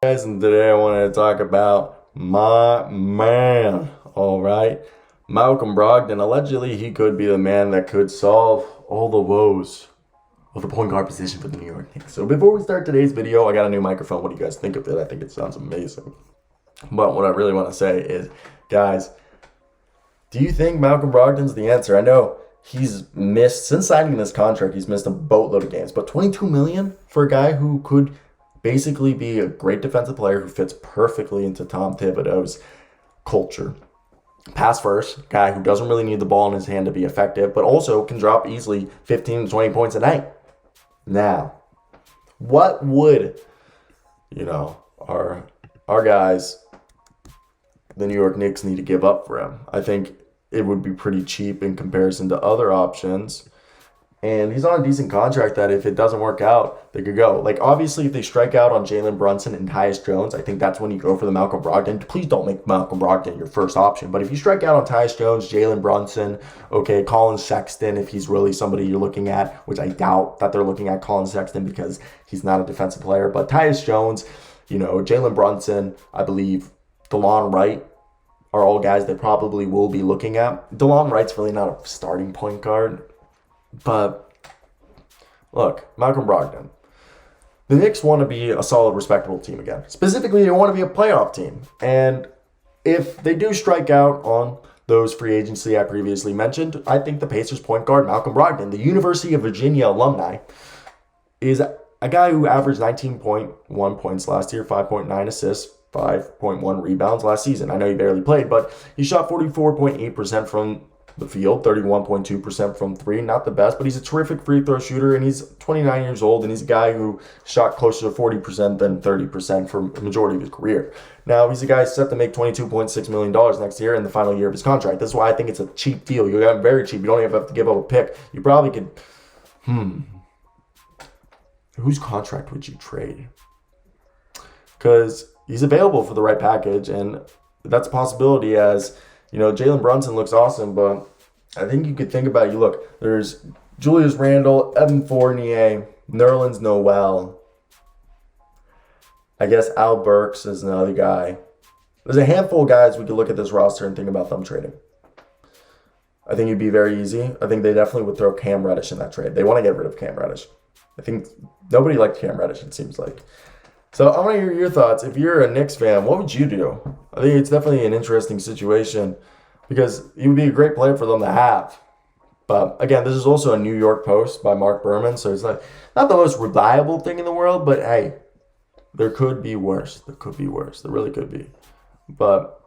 Guys, and today I wanted to talk about my man, all right? Malcolm Brogdon. Allegedly, he could be the man that could solve all the woes of the point guard position for the New York Knicks. So before we start today's video, I got a new microphone. What do you guys think of it? I think it sounds amazing. But what I really want to say is, guys, do you think Malcolm Brogdon's the answer? I know he's missed, since signing this contract, he's missed a boatload of games, but $22 million for a guy who could basically be a great defensive player who fits perfectly into Tom Thibodeau's culture. Pass first, guy who doesn't really need the ball in his hand to be effective, but also can drop easily 15 to 20 points a night. Now, what would, our guys, the New York Knicks, need to give up for him? I think it would be pretty cheap in comparison to other options. And he's on a decent contract that if it doesn't work out, they could go. Like, obviously, if they strike out on Jalen Brunson and Tyus Jones, I think that's when you go for the Malcolm Brogdon. Please don't make Malcolm Brogdon your first option. But if you strike out on Tyus Jones, Jalen Brunson, okay, Colin Sexton, if he's really somebody you're looking at, which I doubt that they're looking at Colin Sexton because he's not a defensive player. But Tyus Jones, Jalen Brunson, I believe, DeLon Wright are all guys they probably will be looking at. DeLon Wright's really not a starting point guard. But, look, Malcolm Brogdon. The Knicks want to be a solid, respectable team again. Specifically, they want to be a playoff team. And if they do strike out on those free agency I previously mentioned, I think the Pacers point guard, Malcolm Brogdon, the University of Virginia alumni, is a guy who averaged 19.1 points last year, 5.9 assists, 5.1 rebounds last season. I know he barely played, but he shot 44.8% from the field, 31.2% from three. Not the best, but he's a terrific free throw shooter, and he's 29 years old, and he's a guy who shot closer to 40% than 30% for the majority of his career. Now, he's a guy set to make $22.6 million next year in the final year of his contract. That's why I think it's a cheap deal. You got him very cheap. You don't even have to give up a pick. You probably could, whose contract would you trade? Because he's available for the right package, and that's a possibility as, Jalen Brunson looks awesome, but I think you could think about it. You look, there's Julius Randle, Evan Fournier, Nerlens Noel. I guess Al Burks is another guy. There's a handful of guys we could look at this roster and think about them trading. I think it'd be very easy. I think they definitely would throw Cam Reddish in that trade. They want to get rid of Cam Reddish. I think nobody liked Cam Reddish, it seems like. So I want to hear your thoughts. If you're a Knicks fan, what would you do? I think it's definitely an interesting situation because he would be a great player for them to have. But again, this is also a New York Post by Marc Berman, so it's not the most reliable thing in the world, but hey, there could be worse. There could be worse. There really could be. But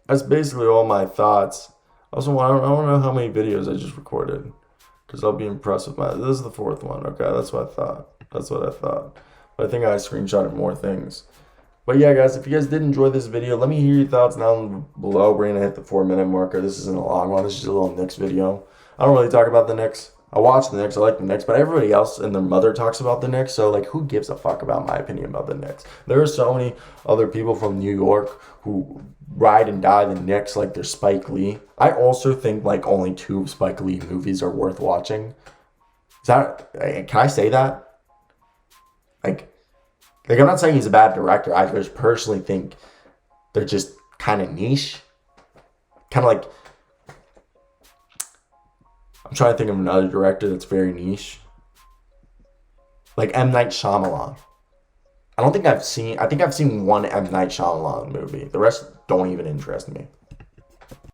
that's basically all my thoughts. Also, I want to know how many videos I just recorded because I'll be impressed with this is the fourth one. Okay, that's what I thought. But I think I screenshotted more things. But yeah, guys, if you guys did enjoy this video, let me hear your thoughts down below. We're going to hit the 4-minute marker. This isn't a long one. This is just a little Knicks video. I don't really talk about the Knicks. I watch the Knicks. I like the Knicks. But everybody else and their mother talks about the Knicks. So, who gives a fuck about my opinion about the Knicks? There are so many other people from New York who ride and die the Knicks like they're Spike Lee. I also think, only 2 Spike Lee movies are worth watching. Can I say that? I'm not saying he's a bad director. I just personally think they're just kind of niche. Kind of I'm trying to think of another director that's very niche. Like M. Night Shyamalan. I think I've seen one M. Night Shyamalan movie. The rest don't even interest me.